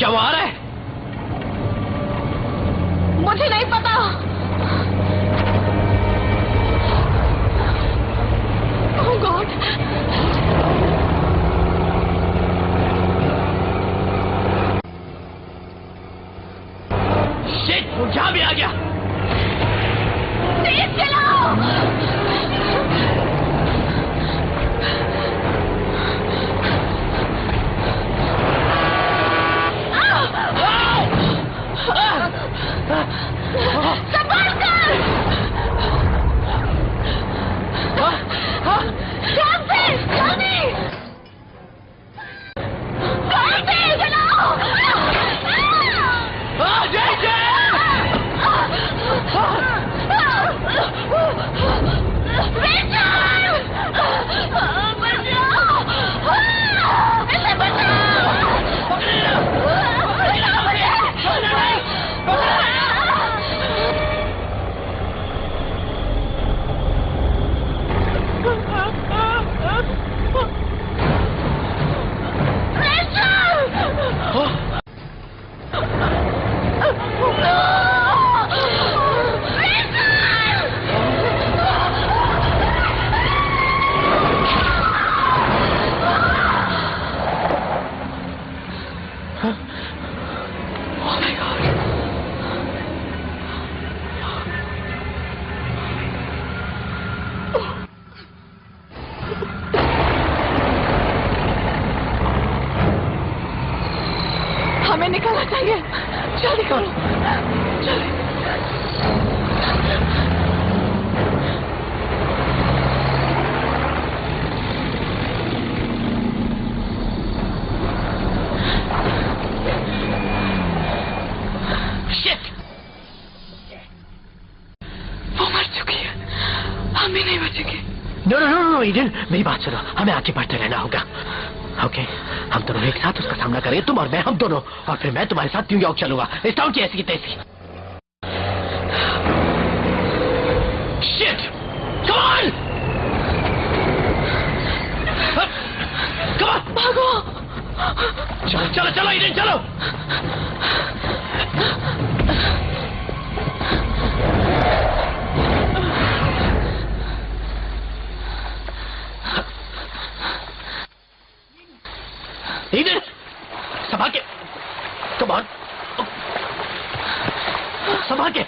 क्या वो आ रहा है? मुझे नहीं पता। Oh God! Shit! वो जहाँ भी आ गया। तेज चलाओ। संभाल कर। जल्दी चलाओ। हमें निकलना चाहिए। जल्दी करो। Shit! वो मर चुकी है। हमें नहीं बचेंगे। नो ईडन, मेरी बात सुनो। हमें आगे बढ़ते रहना होगा। ओके, हम दोनों एक साथ उसका सामना करेंगे, तुम और मैं, हम दोनों, और फिर मैं तुम्हारे साथ न्यूयॉर्क चलूंगा इस टाउन की ऐसी की तैसी। Shit! Come on! Come on! भागो। चलो ईडन, चलो। ईडन, संभाल के। Come on. संभाल के।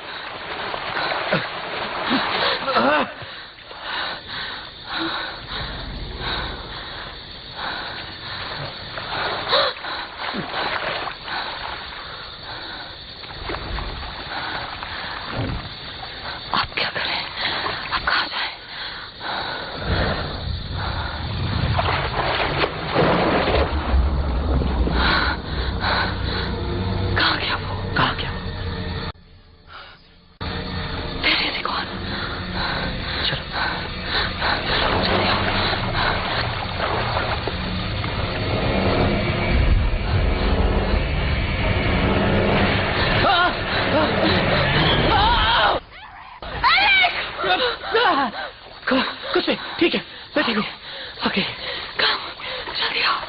बैठेंगे। ओके कम, जल्दी आओ।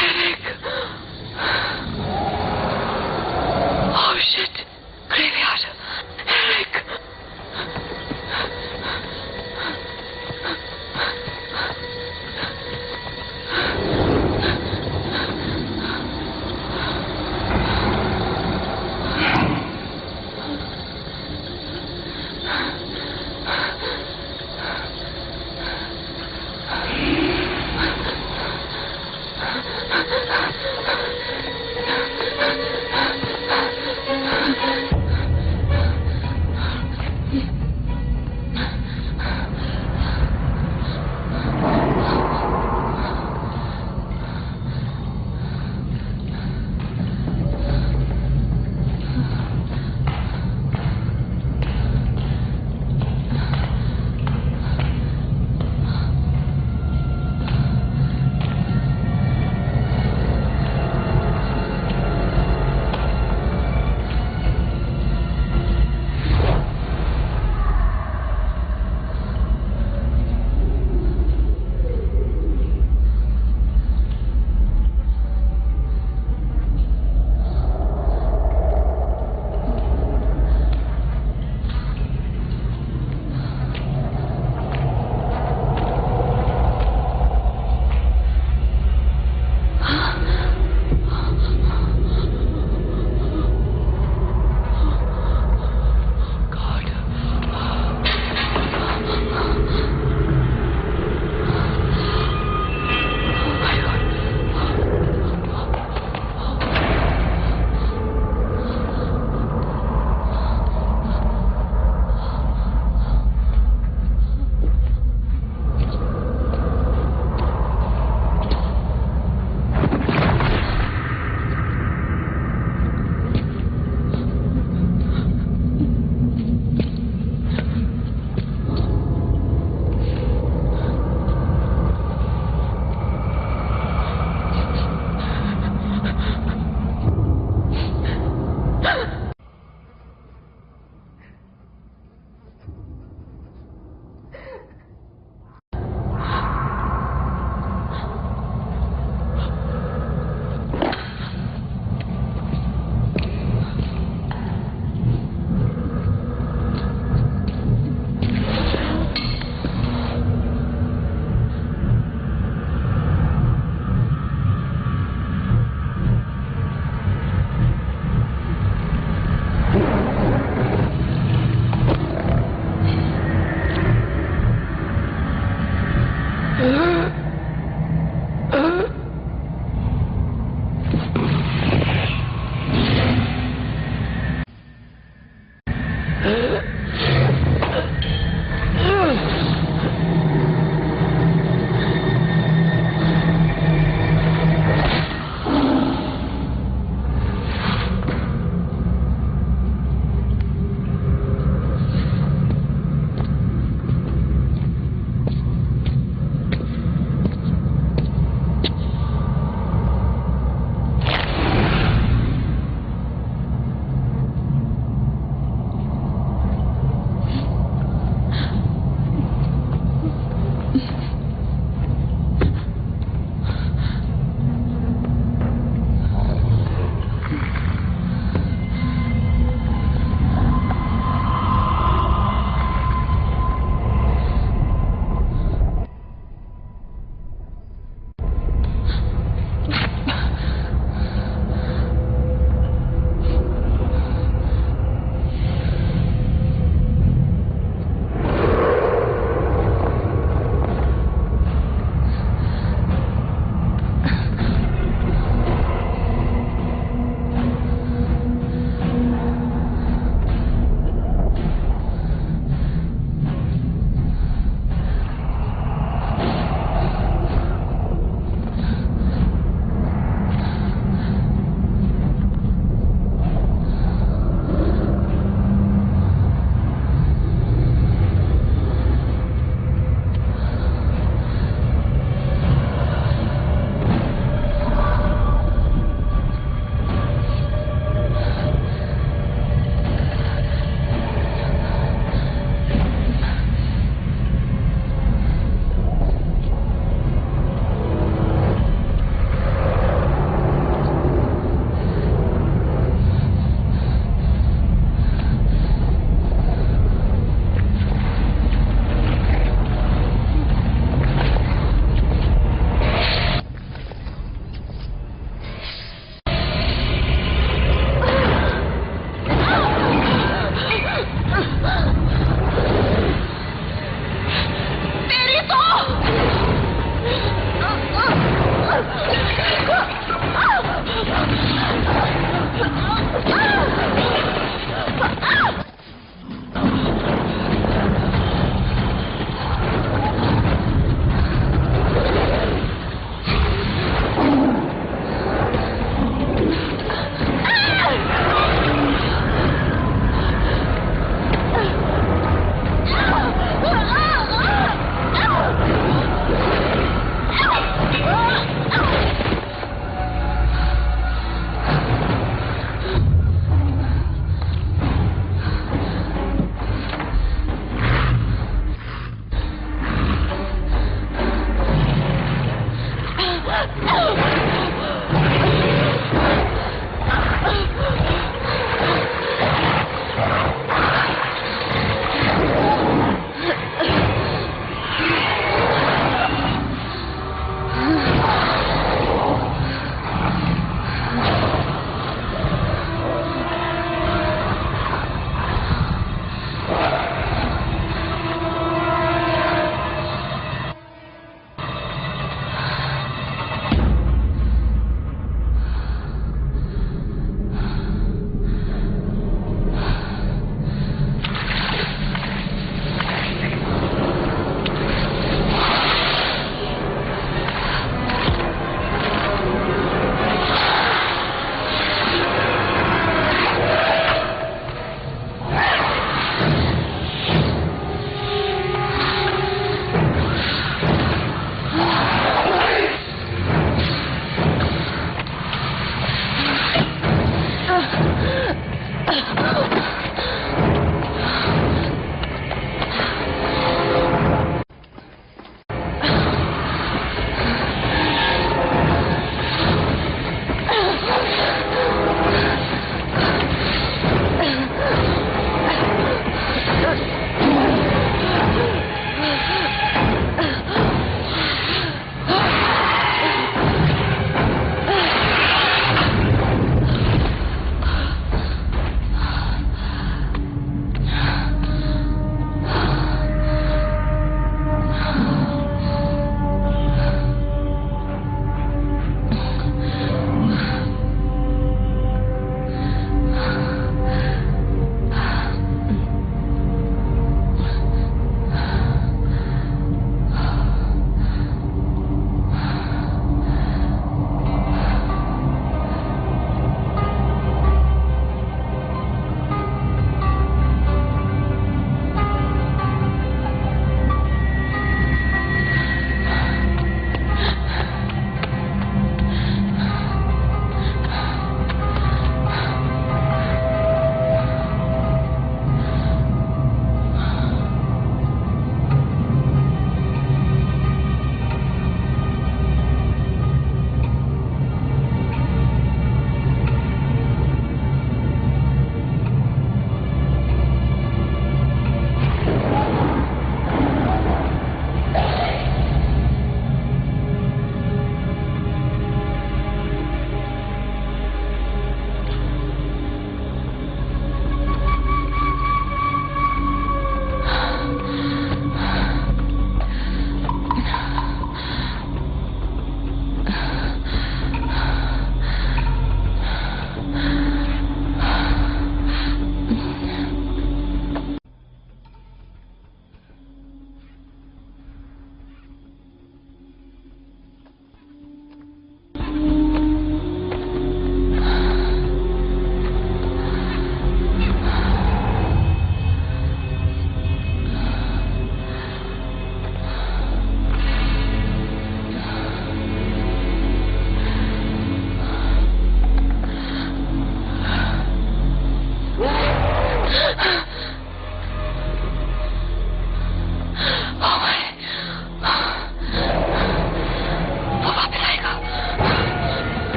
Eric, oh shit, graveyard, Eric.